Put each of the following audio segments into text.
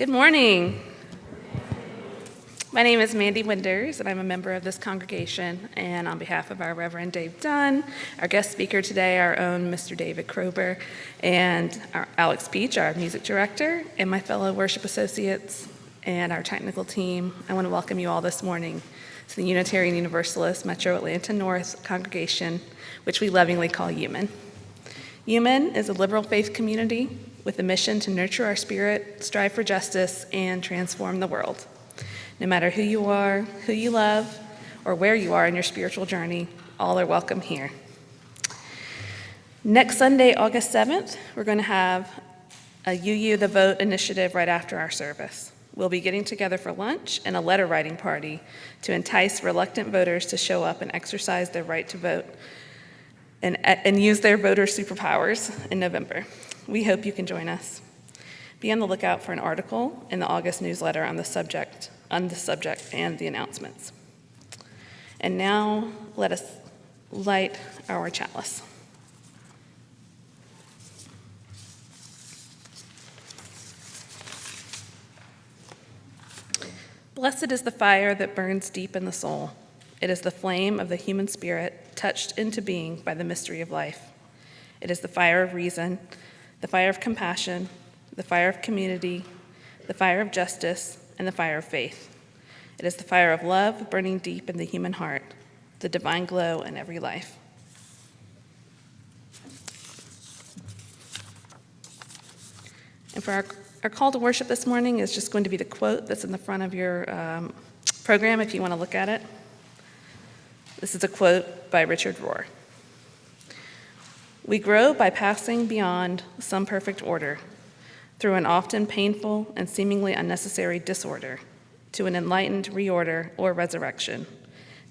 Good morning. My name is Mandy Winders, and I'm a member of this congregation. And on behalf of our Reverend Dave Dunn, our guest speaker today, our own Mr. David Kroeber, and our Alex Peach, our music director, and my fellow worship associates and our technical team, I want to welcome you all this morning to the Unitarian Universalist Metro Atlanta North congregation, which we lovingly call UUMAN. UUMAN is a liberal faith community with a mission to nurture our spirit, strive for justice, and transform the world. No matter who you are, who you love, or where you are in your spiritual journey, all are welcome here. Next Sunday, August 7th, we're going to have a UU the Vote initiative right after our service. We'll be getting together for lunch and a letter writing party to entice reluctant voters to show up and exercise their right to vote and use their voter superpowers in November. We hope you can join us. Be on the lookout for an article in the August newsletter on the subject and the announcements. And now let us light our chalice. Blessed is the fire that burns deep in the soul. It is the flame of the human spirit touched into being by the mystery of life. It is the fire of reason, the fire of compassion, the fire of community, the fire of justice, and the fire of faith. It is the fire of love burning deep in the human heart, the divine glow in every life. And for our call to worship this morning is just going to be the quote that's in the front of your program if you want to look at it. This is a quote by Richard Rohr. We grow by passing beyond some perfect order, through an often painful and seemingly unnecessary disorder, to an enlightened reorder or resurrection.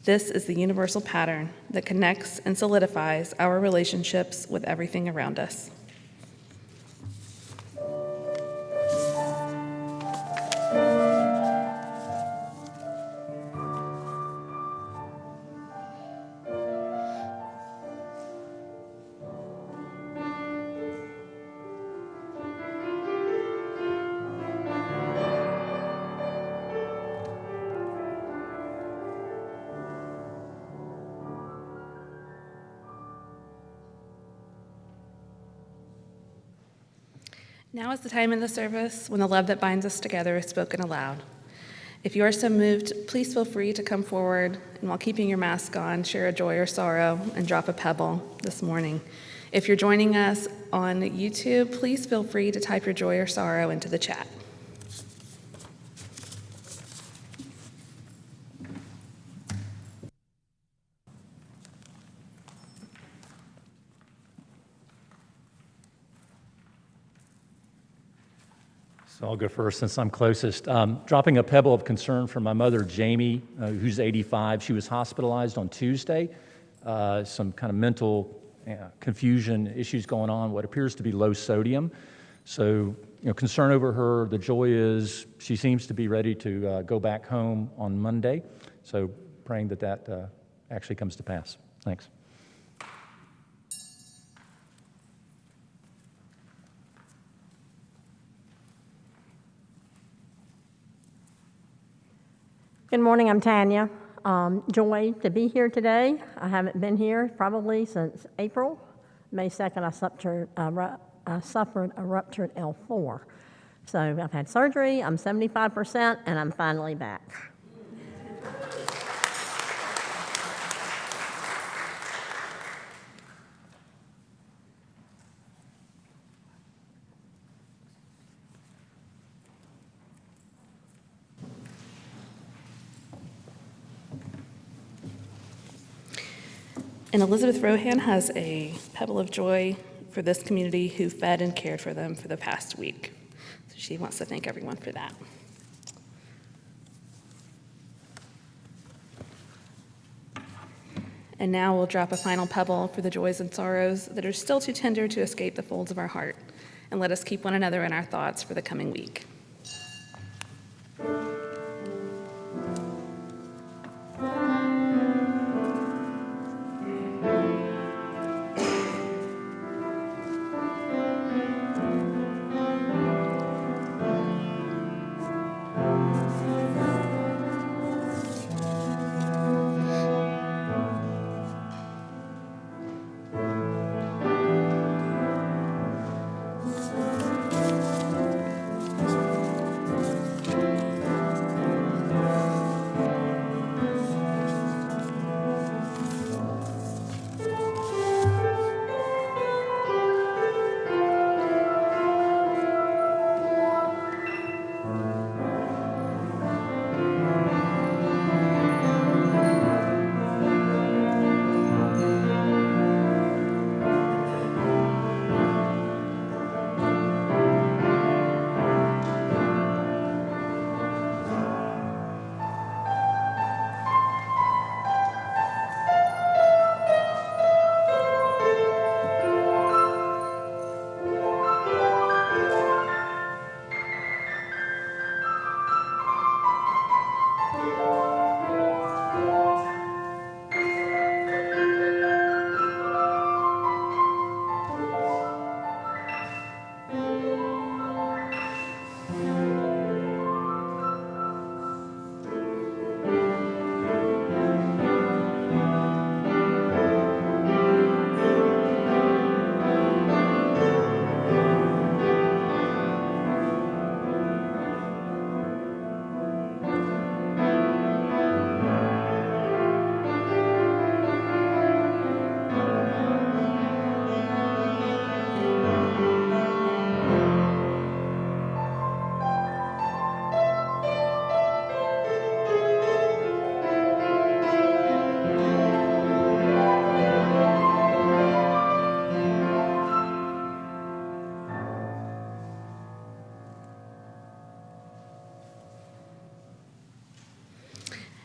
This is the universal pattern that connects and solidifies our relationships with everything around us. Now is the time in the service when the love that binds us together is spoken aloud. If you are so moved, please feel free to come forward and, while keeping your mask on, share a joy or sorrow and drop a pebble this morning. If you're joining us on YouTube, please feel free to type your joy or sorrow into the chat. So I'll go first since I'm closest. Dropping a pebble of concern for my mother, Jamie, who's 85. She was hospitalized on Tuesday. Some kind of mental confusion issues going on, what appears to be low sodium. So, concern over her. The joy is she seems to be ready to go back home on Monday. So praying that actually comes to pass. Thanks. Good morning, I'm Tanya. Joy to be here today. I haven't been here probably since April. May 2nd, I suffered a ruptured L4. So I've had surgery, I'm 75%, and I'm finally back. And Elizabeth Rohan has a pebble of joy for this community who fed and cared for them for the past week. So she wants to thank everyone for that. And now we'll drop a final pebble for the joys and sorrows that are still too tender to escape the folds of our heart. And let us keep one another in our thoughts for the coming week.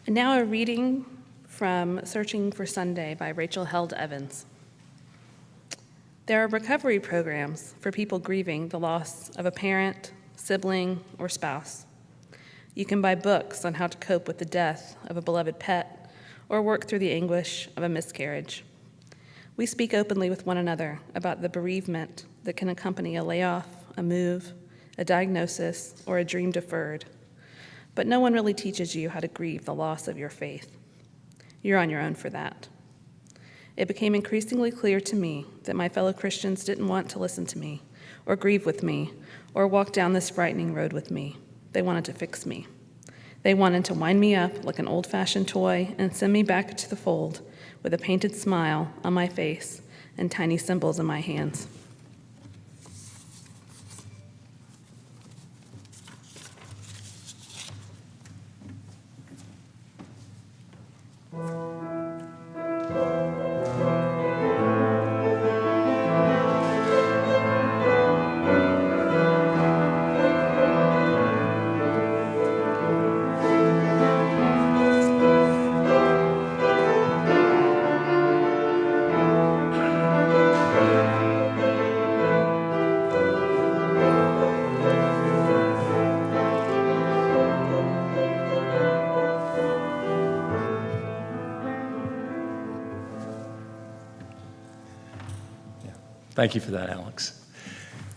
And now a reading from Searching for Sunday by Rachel Held Evans. There are recovery programs for people grieving the loss of a parent, sibling, or spouse. You can buy books on how to cope with the death of a beloved pet or work through the anguish of a miscarriage. We speak openly with one another about the bereavement that can accompany a layoff, a move, a diagnosis, or a dream deferred. But no one really teaches you how to grieve the loss of your faith. You're on your own for that. It became increasingly clear to me that my fellow Christians didn't want to listen to me, or grieve with me, or walk down this frightening road with me. They wanted to fix me. They wanted to wind me up like an old-fashioned toy and send me back to the fold with a painted smile on my face and tiny symbols in my hands. Thank you for that, Alex.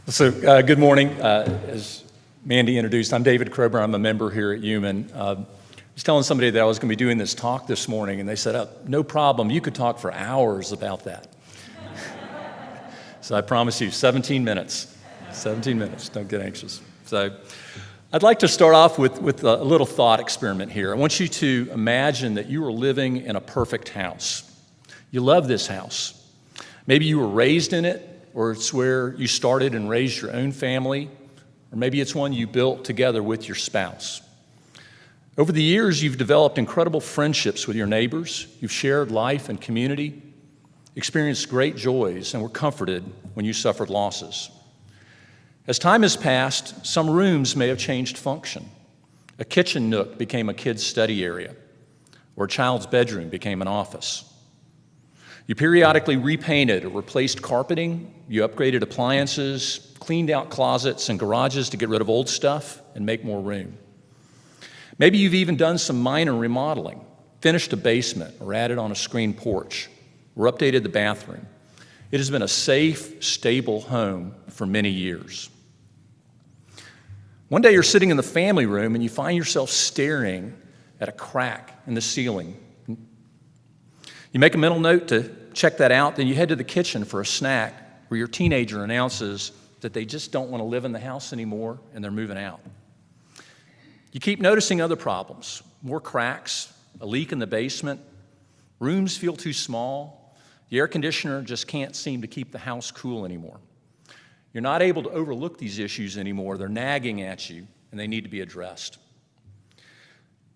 So, good morning. As Mandy introduced, I'm David Kroeber. I'm a member here at UUMAN. I was telling somebody that I was going to be doing this talk this morning, and they said, "Oh, no problem. You could talk for hours about that." So I promise you, 17 minutes. 17 minutes. Don't get anxious. So I'd like to start off with a little thought experiment here. I want you to imagine that you are living in a perfect house. You love this house. Maybe you were raised in it, or it's where you started and raised your own family, or maybe it's one you built together with your spouse. Over the years, you've developed incredible friendships with your neighbors. You've shared life and community, experienced great joys, and were comforted when you suffered losses. As time has passed, some rooms may have changed function. A kitchen nook became a kid's study area, or a child's bedroom became an office. You periodically repainted or replaced carpeting, you upgraded appliances, cleaned out closets and garages to get rid of old stuff and make more room. Maybe you've even done some minor remodeling, finished a basement or added on a screened porch, or updated the bathroom. It has been a safe, stable home for many years. One day you're sitting in the family room and you find yourself staring at a crack in the ceiling. You make a mental note to check that out, then you head to the kitchen for a snack where your teenager announces that they just don't want to live in the house anymore and they're moving out. You keep noticing other problems, more cracks, a leak in the basement, rooms feel too small, the air conditioner just can't seem to keep the house cool anymore. You're not able to overlook these issues anymore, they're nagging at you and they need to be addressed.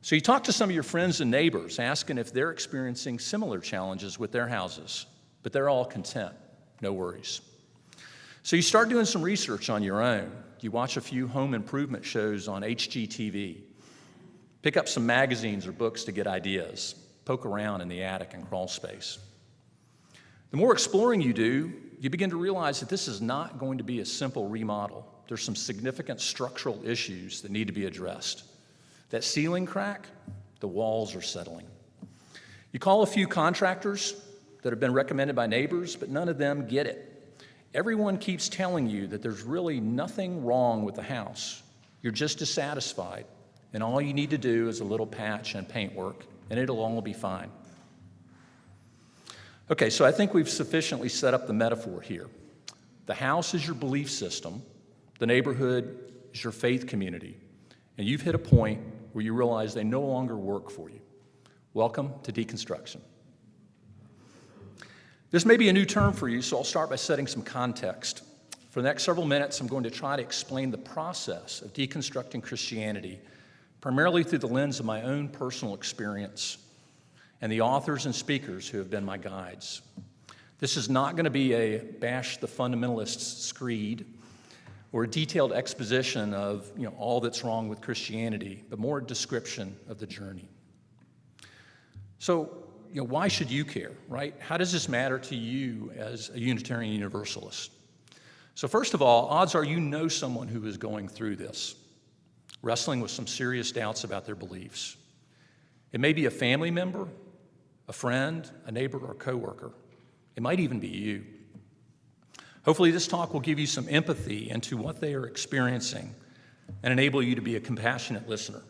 So you talk to some of your friends and neighbors, asking if they're experiencing similar challenges with their houses, but they're all content, no worries. So you start doing some research on your own. You watch a few home improvement shows on HGTV, pick up some magazines or books to get ideas, poke around in the attic and crawl space. The more exploring you do, you begin to realize that this is not going to be a simple remodel. There's some significant structural issues that need to be addressed. That ceiling crack, the walls are settling. You call a few contractors that have been recommended by neighbors, but none of them get it. Everyone keeps telling you that there's really nothing wrong with the house. You're just dissatisfied, and all you need to do is a little patch and paint work, and it'll all be fine. Okay, so I think we've sufficiently set up the metaphor here. The house is your belief system, the neighborhood is your faith community, and you've hit a point where you realize they no longer work for you. Welcome to deconstruction. This may be a new term for you, so I'll start by setting some context. For the next several minutes, I'm going to try to explain the process of deconstructing Christianity, primarily through the lens of my own personal experience and the authors and speakers who have been my guides. This is not going to be a bash the fundamentalists' screed or a detailed exposition of all that's wrong with Christianity, but more a description of the journey. So, why should you care, right? How does this matter to you as a Unitarian Universalist? So first of all, odds are you know someone who is going through this, wrestling with some serious doubts about their beliefs. It may be a family member, a friend, a neighbor, or a coworker. It might even be you. Hopefully this talk will give you some empathy into what they are experiencing and enable you to be a compassionate listener.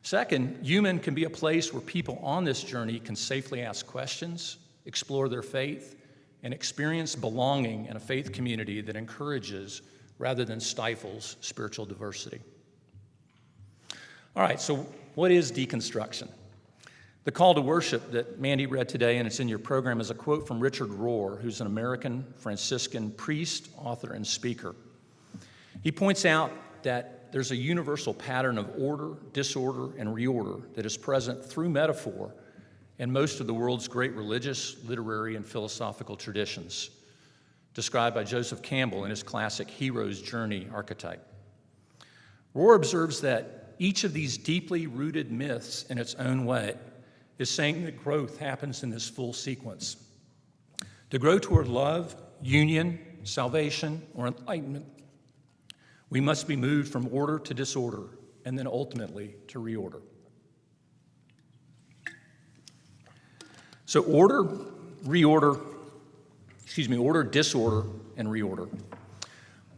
Second, UUMAN can be a place where people on this journey can safely ask questions, explore their faith, and experience belonging in a faith community that encourages rather than stifles spiritual diversity. All right, so what is deconstruction? The call to worship that Mandy read today, and it's in your program, is a quote from Richard Rohr, who's an American Franciscan priest, author, and speaker. He points out that there's a universal pattern of order, disorder, and reorder that is present through metaphor in most of the world's great religious, literary, and philosophical traditions, described by Joseph Campbell in his classic Hero's Journey archetype. Rohr observes that each of these deeply rooted myths in its own way is saying that growth happens in this full sequence. To grow toward love, union, salvation, or enlightenment, we must be moved from order to disorder, and then ultimately to reorder. So order, disorder, and reorder.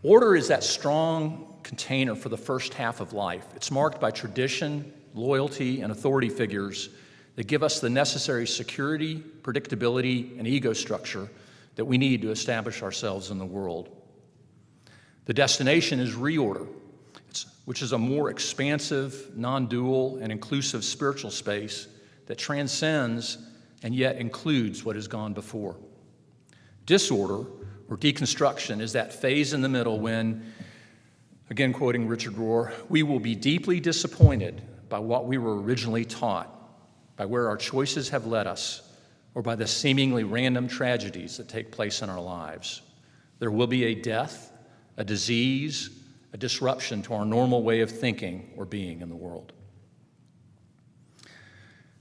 Order is that strong container for the first half of life. It's marked by tradition, loyalty, and authority figures that give us the necessary security, predictability, and ego structure that we need to establish ourselves in the world. The destination is reorder, which is a more expansive, non-dual, and inclusive spiritual space that transcends and yet includes what has gone before. Disorder, or deconstruction, is that phase in the middle when, again quoting Richard Rohr, we will be deeply disappointed by what we were originally taught, by where our choices have led us, or by the seemingly random tragedies that take place in our lives. There will be a death, a disease, a disruption to our normal way of thinking or being in the world.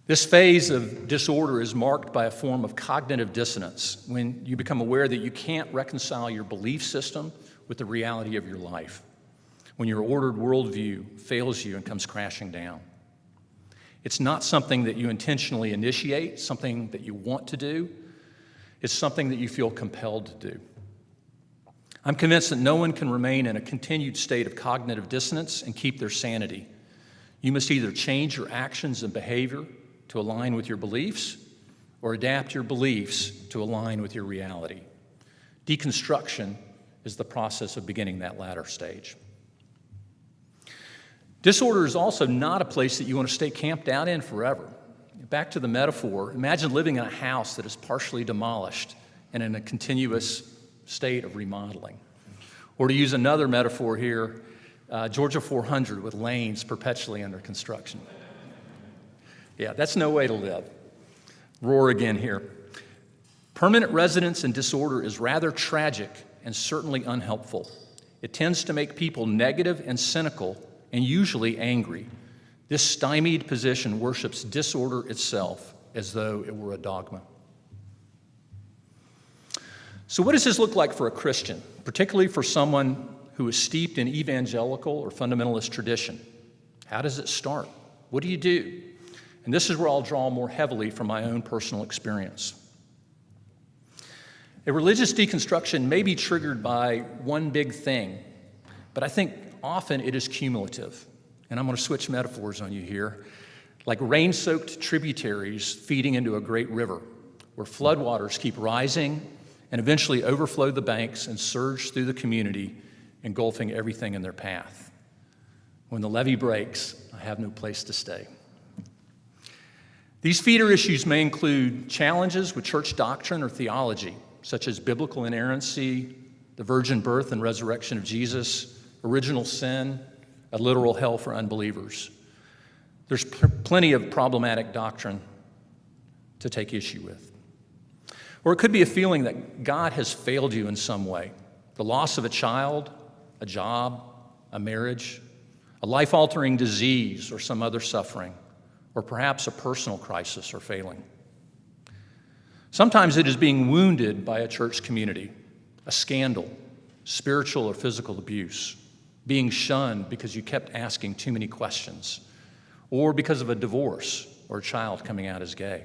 This phase of disorder is marked by a form of cognitive dissonance when you become aware that you can't reconcile your belief system with the reality of your life, when your ordered worldview fails you and comes crashing down. It's not something that you intentionally initiate, something that you want to do. It's something that you feel compelled to do. I'm convinced that no one can remain in a continued state of cognitive dissonance and keep their sanity. You must either change your actions and behavior to align with your beliefs or adapt your beliefs to align with your reality. Deconstruction is the process of beginning that latter stage. Disorder is also not a place that you want to stay camped out in forever. Back to the metaphor, imagine living in a house that is partially demolished and in a continuous state of remodeling. Or to use another metaphor here, Georgia 400 with lanes perpetually under construction. Yeah, that's no way to live. Rohr again here. Permanent residence in disorder is rather tragic and certainly unhelpful. It tends to make people negative and cynical and usually angry. This stymied position worships disorder itself as though it were a dogma. So what does this look like for a Christian, particularly for someone who is steeped in evangelical or fundamentalist tradition? How does it start? What do you do? And this is where I'll draw more heavily from my own personal experience. A religious deconstruction may be triggered by one big thing, but I think often it is cumulative. And I'm going to switch metaphors on you here. Like rain-soaked tributaries feeding into a great river, where floodwaters keep rising and eventually overflow the banks and surge through the community, engulfing everything in their path. When the levee breaks, I have no place to stay. These feeder issues may include challenges with church doctrine or theology, such as biblical inerrancy, the virgin birth and resurrection of Jesus, original sin, a literal hell for unbelievers. There's plenty of problematic doctrine to take issue with. Or it could be a feeling that God has failed you in some way. The loss of a child, a job, a marriage, a life-altering disease, or some other suffering, or perhaps a personal crisis or failing. Sometimes it is being wounded by a church community, a scandal, spiritual or physical abuse, being shunned because you kept asking too many questions, or because of a divorce or a child coming out as gay.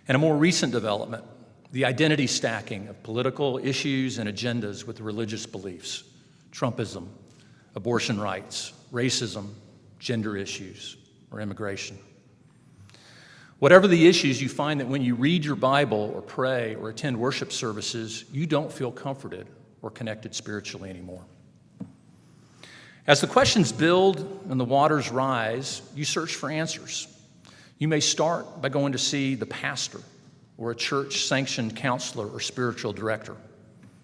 And a more recent development, the identity stacking of political issues and agendas with religious beliefs, Trumpism, abortion rights, racism, gender issues, or immigration. Whatever the issues, you find that when you read your Bible or pray or attend worship services, you don't feel comforted or connected spiritually anymore. As the questions build and the waters rise, you search for answers. You may start by going to see the pastor or a church-sanctioned counselor or spiritual director.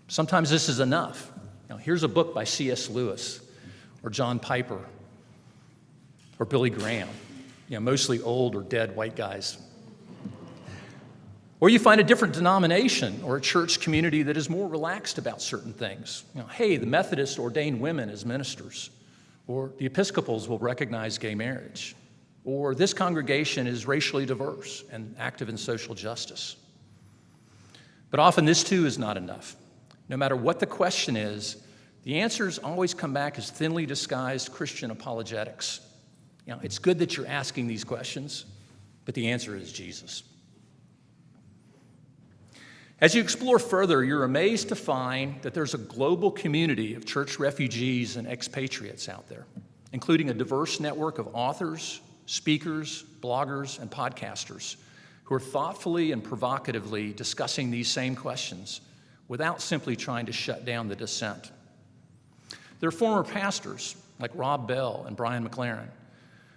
Sometimes this is enough. Now, here's a book by C.S. Lewis or John Piper or Billy Graham, mostly old or dead white guys. Or you find a different denomination or a church community that is more relaxed about certain things. Hey, the Methodists ordain women as ministers, or the Episcopals will recognize gay marriage, or this congregation is racially diverse and active in social justice. But often this too is not enough. No matter what the question is, the answers always come back as thinly disguised Christian apologetics. It's good that you're asking these questions, but the answer is Jesus. As you explore further, you're amazed to find that there's a global community of church refugees and expatriates out there, including a diverse network of authors, speakers, bloggers, and podcasters who are thoughtfully and provocatively discussing these same questions without simply trying to shut down the dissent. There are former pastors like Rob Bell and Brian McLaren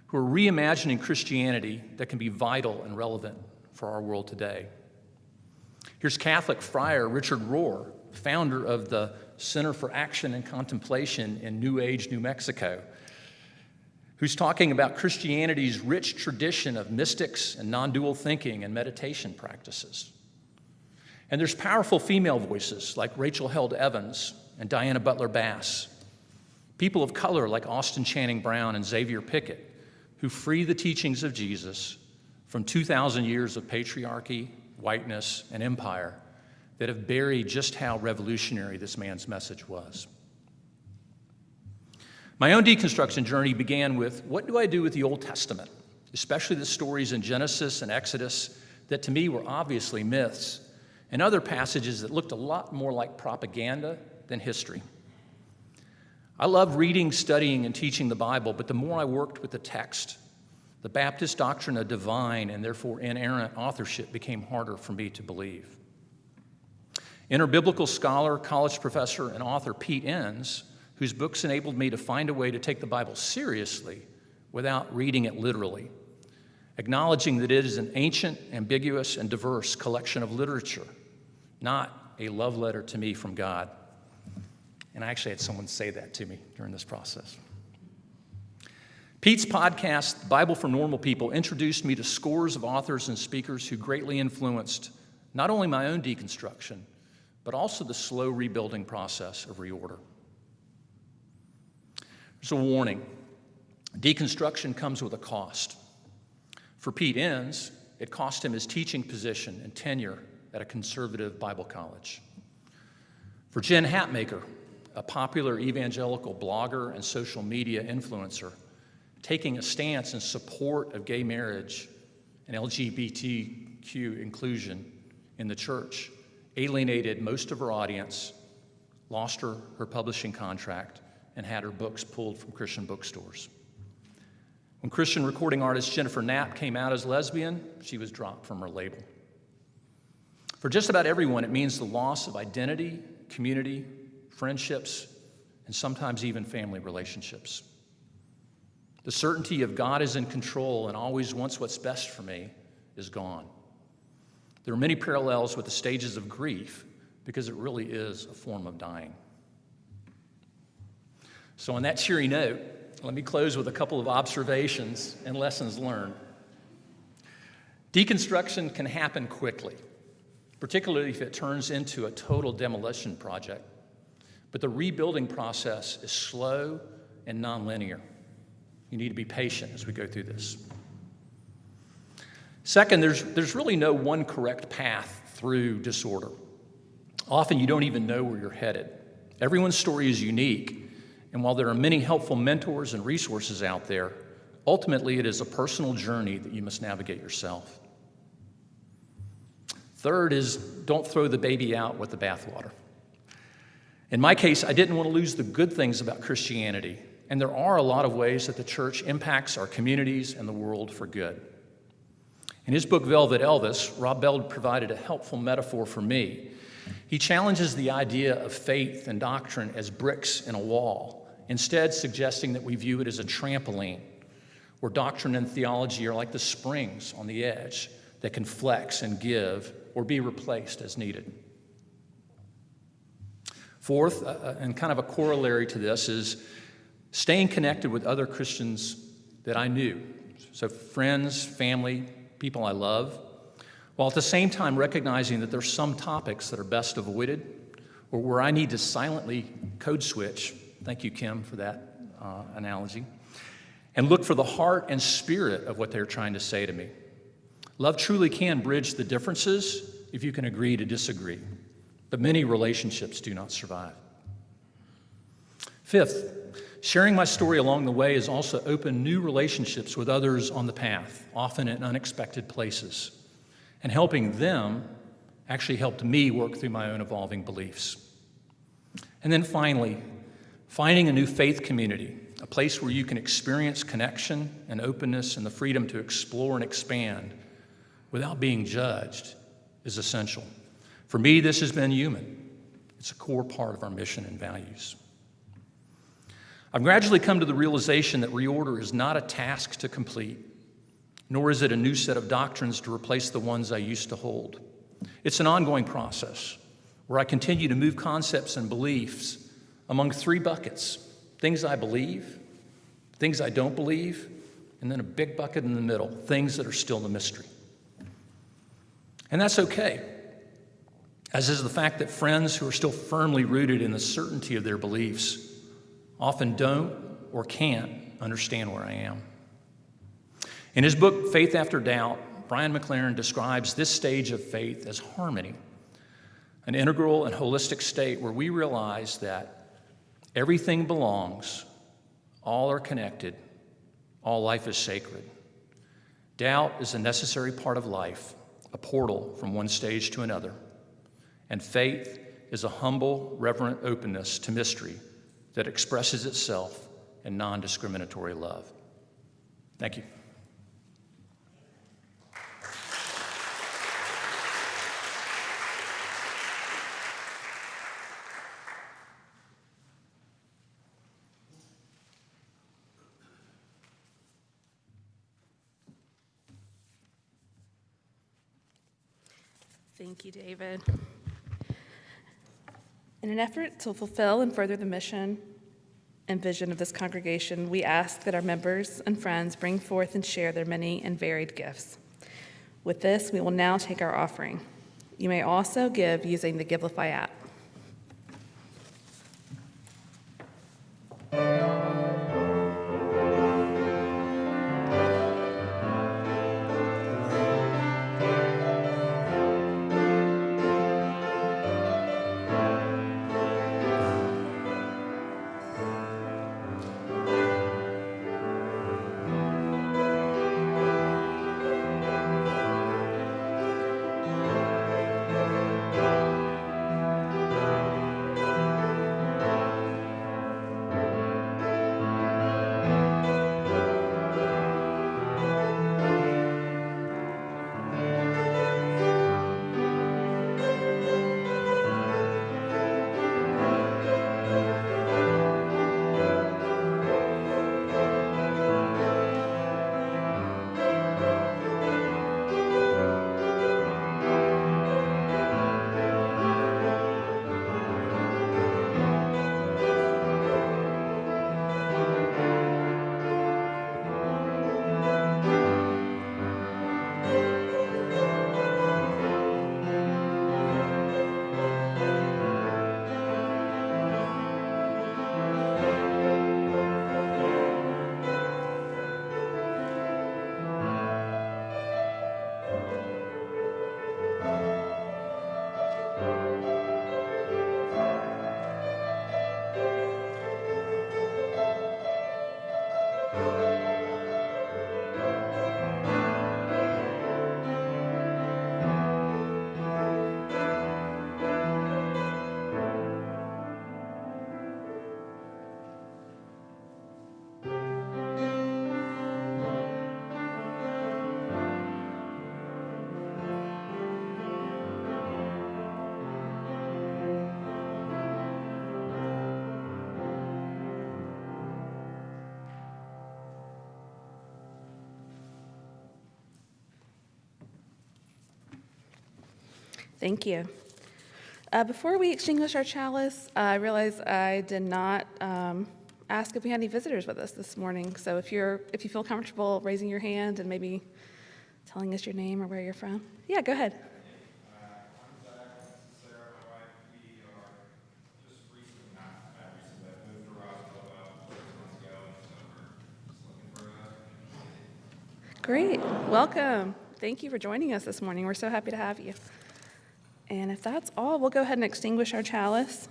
who are reimagining Christianity that can be vital and relevant for our world today. Here's Catholic friar Richard Rohr, founder of the Center for Action and Contemplation in New Age, New Mexico, who's talking about Christianity's rich tradition of mystics and non-dual thinking and meditation practices. And there's powerful female voices like Rachel Held Evans and Diana Butler Bass, people of color like Austin Channing Brown and Xavier Pickett, who free the teachings of Jesus from 2,000 years of patriarchy, whiteness, and empire that have buried just how revolutionary this man's message was. My own deconstruction journey began with, what do I do with the Old Testament, especially the stories in Genesis and Exodus that to me were obviously myths, and other passages that looked a lot more like propaganda than history. I loved reading, studying, and teaching the Bible, but the more I worked with the text, the Baptist doctrine of divine and therefore inerrant authorship became harder for me to believe. Interbiblical scholar, college professor, and author Pete Enns, whose books enabled me to find a way to take the Bible seriously without reading it literally, acknowledging that it is an ancient, ambiguous, and diverse collection of literature, not a love letter to me from God. And I actually had someone say that to me during this process. Pete's podcast, Bible for Normal People, introduced me to scores of authors and speakers who greatly influenced not only my own deconstruction, but also the slow rebuilding process of reorder. There's a warning. Deconstruction comes with a cost. For Pete Enns, it cost him his teaching position and tenure at a conservative Bible college. For Jen Hatmaker, a popular evangelical blogger and social media influencer, taking a stance in support of gay marriage and LGBTQ inclusion in the church alienated most of her audience, lost her publishing contract, and had her books pulled from Christian bookstores. When Christian recording artist Jennifer Knapp came out as lesbian, she was dropped from her label. For just about everyone, it means the loss of identity, community, friendships, and sometimes even family relationships. The certainty of God is in control and always wants what's best for me is gone. There are many parallels with the stages of grief because it really is a form of dying. So on that cheery note, let me close with a couple of observations and lessons learned. Deconstruction can happen quickly, particularly if it turns into a total demolition project. But the rebuilding process is slow and nonlinear. You need to be patient as we go through this. Second, there's really no one correct path through disorder. Often you don't even know where you're headed. Everyone's story is unique, and while there are many helpful mentors and resources out there, ultimately it is a personal journey that you must navigate yourself. Third is, don't throw the baby out with the bathwater. In my case, I didn't want to lose the good things about Christianity, and there are a lot of ways that the church impacts our communities and the world for good. In his book, Velvet Elvis, Rob Bell provided a helpful metaphor for me. He challenges the idea of faith and doctrine as bricks in a wall, instead suggesting that we view it as a trampoline, where doctrine and theology are like the springs on the edge that can flex and give or be replaced as needed. Fourth, and kind of a corollary to this, is staying connected with other Christians that I knew. So friends, family, people I love, while at the same time recognizing that there's some topics that are best avoided or where I need to silently code switch. Thank you, Kim, for that analogy. And look for the heart and spirit of what they're trying to say to me. Love truly can bridge the differences if you can agree to disagree, but many relationships do not survive. Fifth, sharing my story along the way has also opened new relationships with others on the path, often in unexpected places, and helping them actually helped me work through my own evolving beliefs. And then finally, finding a new faith community, a place where you can experience connection and openness and the freedom to explore and expand without being judged, is essential. For me, this has been UUMAN. It's a core part of our mission and values. I've gradually come to the realization that reorder is not a task to complete, nor is it a new set of doctrines to replace the ones I used to hold. It's an ongoing process where I continue to move concepts and beliefs among three buckets: things I believe, things I don't believe, and then a big bucket in the middle, things that are still a mystery. And that's okay, as is the fact that friends who are still firmly rooted in the certainty of their beliefs often don't or can't understand where I am. In his book, Faith After Doubt, Brian McLaren describes this stage of faith as harmony, an integral and holistic state where we realize that everything belongs, all are connected, all life is sacred. Doubt is a necessary part of life, a portal from one stage to another. And faith is a humble, reverent openness to mystery that expresses itself in non-discriminatory love. Thank you. Thank you, David. In an effort to fulfill and further the mission and vision of this congregation, we ask that our members and friends bring forth and share their many and varied gifts. With this, we will now take our offering. You may also give using the Givelify app. Thank you. Before we extinguish our chalice, I realize I did not ask if we had any visitors with us this morning. So if you feel comfortable raising your hand and maybe telling us your name or where you're from. Yeah, go ahead. I'm Zach. This is Sarah, my wife. We are just recently, not recently, I moved to Roswell about 6 months ago, and so we're just looking for a Great. Welcome. Thank you for joining us this morning. We're so happy to have you. And if that's all, we'll go ahead and extinguish our chalice.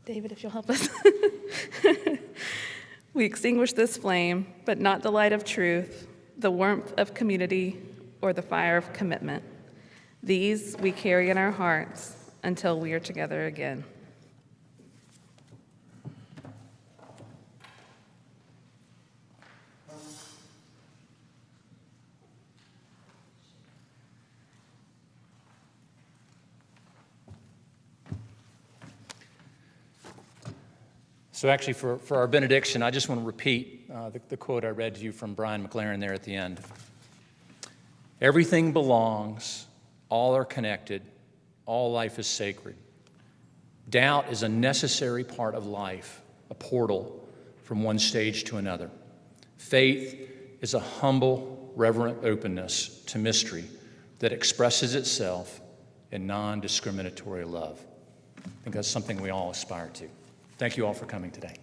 David, if you'll help us. We extinguish this flame, but not the light of truth, the warmth of community, or the fire of commitment. These we carry in our hearts until we are together again. So actually, for our benediction, I just want to repeat the quote I read to you from Brian McLaren there at the end. Everything belongs, all are connected, all life is sacred. Doubt is a necessary part of life, a portal from one stage to another. Faith is a humble, reverent openness to mystery that expresses itself in non-discriminatory love. I think that's something we all aspire to. Thank you all for coming today.